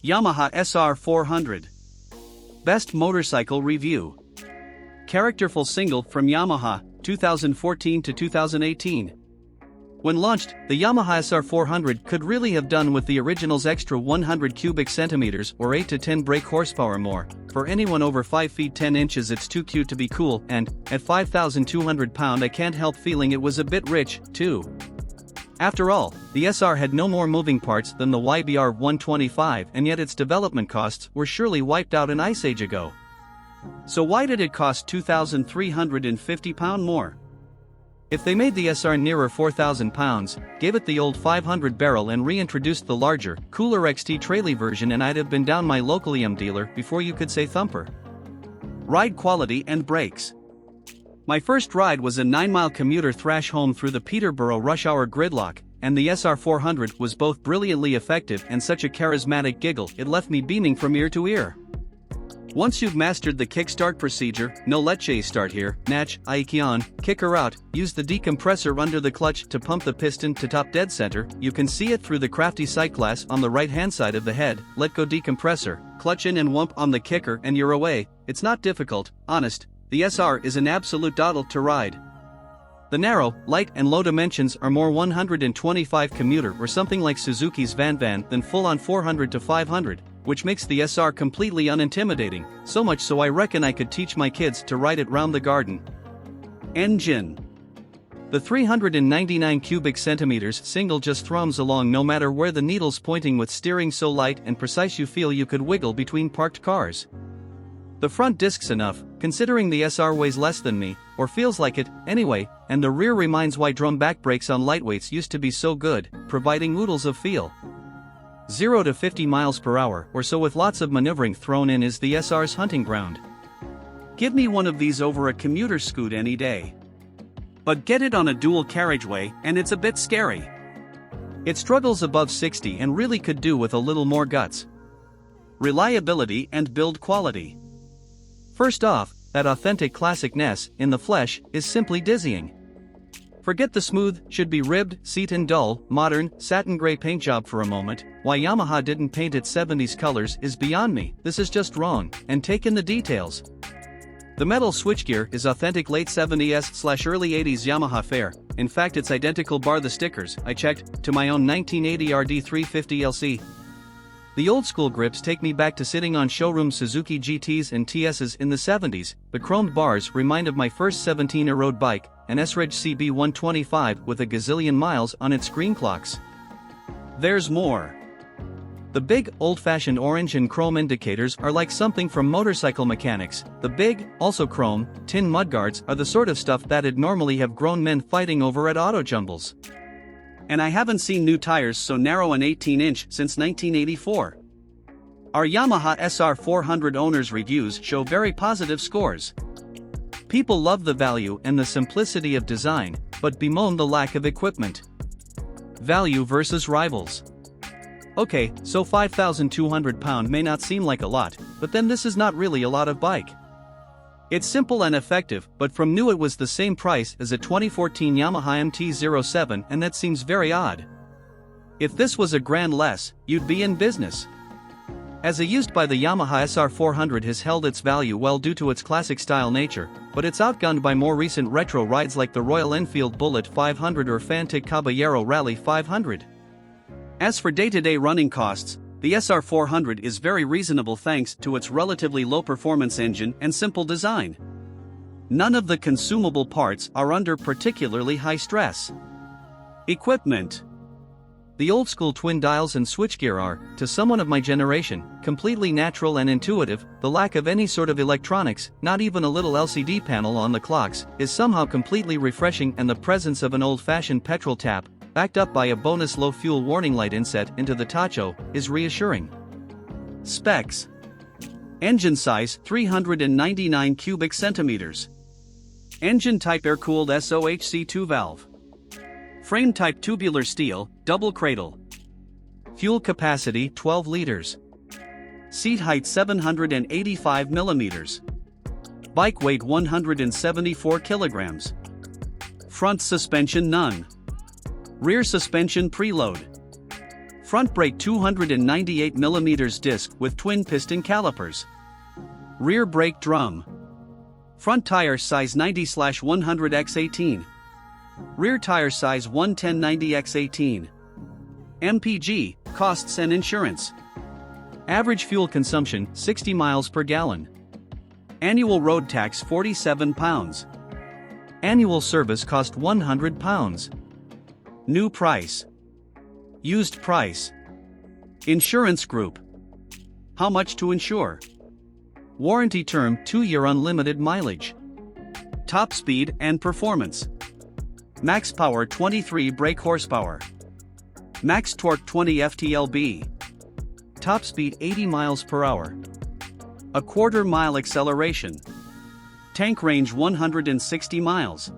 Yamaha SR400. Best Motorcycle Review. Characterful single from Yamaha, 2014 to 2018. When launched, the Yamaha SR400 could really have done with the original's extra 100 cubic centimeters or 8 to 10 brake horsepower more. For anyone over 5 feet 10 inches it's too cute to be cool, and, at 5,200 pound I can't help feeling it was a bit rich, too. After all, the SR had no more moving parts than the YBR 125, and yet its development costs were surely wiped out an ice age ago. So why did it cost £2,350 more? If they made the SR nearer 4,000 pounds, gave it the old 500 barrel and reintroduced the larger, cooler XT Trailer version, and I'd have been down my local dealer before you could say thumper. Ride quality and brakes. My first ride was a 9-mile commuter thrash home through the Peterborough rush hour gridlock, and the SR400 was both brilliantly effective and such a charismatic giggle it left me beaming from ear to ear. Once you've mastered the kickstart procedure, no leche start here, natch, aiki on, kicker out, use the decompressor under the clutch to pump the piston to top dead center, you can see it through the crafty sight glass on the right hand side of the head, let go decompressor, clutch in and whump on the kicker and you're away. It's not difficult, honest, the SR is an absolute doddle to ride. The narrow, light and low dimensions are more 125 commuter or something like Suzuki's Van than full-on 400 to 500. Which makes the SR completely unintimidating, so much so I reckon I could teach my kids to ride it round the garden. Engine. The 399 cubic centimeters single just thrums along no matter where the needle's pointing, with steering so light and precise you feel you could wiggle between parked cars. The front disc's enough, considering the SR weighs less than me, or feels like it, anyway, and the rear reminds why drum back brakes on lightweights used to be so good, providing oodles of feel. 0 to 50 miles per hour or so with lots of maneuvering thrown in is the SR's hunting ground. Give me one of these over a commuter scoot any day. But get it on a dual carriageway and it's a bit scary. It struggles above 60 and really could do with a little more guts. Reliability and build quality. First off, that authentic classicness in the flesh is simply dizzying. Forget the smooth, should-be ribbed, seat and dull, modern, satin gray paint job for a moment. Why Yamaha didn't paint its 70s colors is beyond me. This is just wrong, and take in the details. The metal switchgear is authentic late 70s/early 80s Yamaha fare. In fact it's identical bar the stickers, I checked, to my own 1980 RD350 LC. The old school grips take me back to sitting on showroom Suzuki GTs and TSs in the 70s. The chromed bars remind of my first 17er road bike, an SREG CB125 with a gazillion miles on its screen clocks. There's more. The big, old-fashioned orange and chrome indicators are like something from motorcycle mechanics. The big, also chrome, tin mudguards are the sort of stuff that'd normally have grown men fighting over at auto jumbles. And I haven't seen new tires so narrow and 18-inch since 1984. Our Yamaha SR400 owners' reviews show very positive scores. People love the value and the simplicity of design, but bemoan the lack of equipment. Value versus rivals. Okay, so 5,200 pound may not seem like a lot, but then this is not really a lot of bike. It's simple and effective, but from new it was the same price as a 2014 Yamaha MT-07, and that seems very odd. If this was a grand less, you'd be in business. As a used by the Yamaha SR400 has held its value well due to its classic style nature, but it's outgunned by more recent retro rides like the Royal Enfield Bullet 500 or Fantic Caballero Rally 500. As for day-to-day running costs, the SR400 is very reasonable thanks to its relatively low-performance engine and simple design. None of the consumable parts are under particularly high stress. Equipment. The old-school twin dials and switchgear are, to someone of my generation, completely natural and intuitive. The lack of any sort of electronics, not even a little LCD panel on the clocks, is somehow completely refreshing, and the presence of an old-fashioned petrol tap, backed up by a bonus low-fuel warning light inset into the tacho, is reassuring. Specs. Engine size 399 cubic centimeters. Engine type air-cooled SOHC 2-valve. Frame type tubular steel, double cradle. Fuel capacity 12 liters. Seat height 785 millimeters. Bike weight 174 kilograms. Front suspension none. Rear suspension preload. Front brake 298mm disc with twin piston calipers. Rear brake drum. Front tire size 90/100x18. Rear tire size 110/90x18. MPG, costs and insurance. Average fuel consumption 60 miles per gallon. Annual road tax £47. Annual service cost £100. New price. Used price. Insurance group. How much to insure? Warranty term 2-year unlimited mileage. Top speed and performance. Max power 23 brake horsepower. Max torque 20 ft-lb. Top speed 80 miles per hour. A quarter mile acceleration. Tank range 160 miles.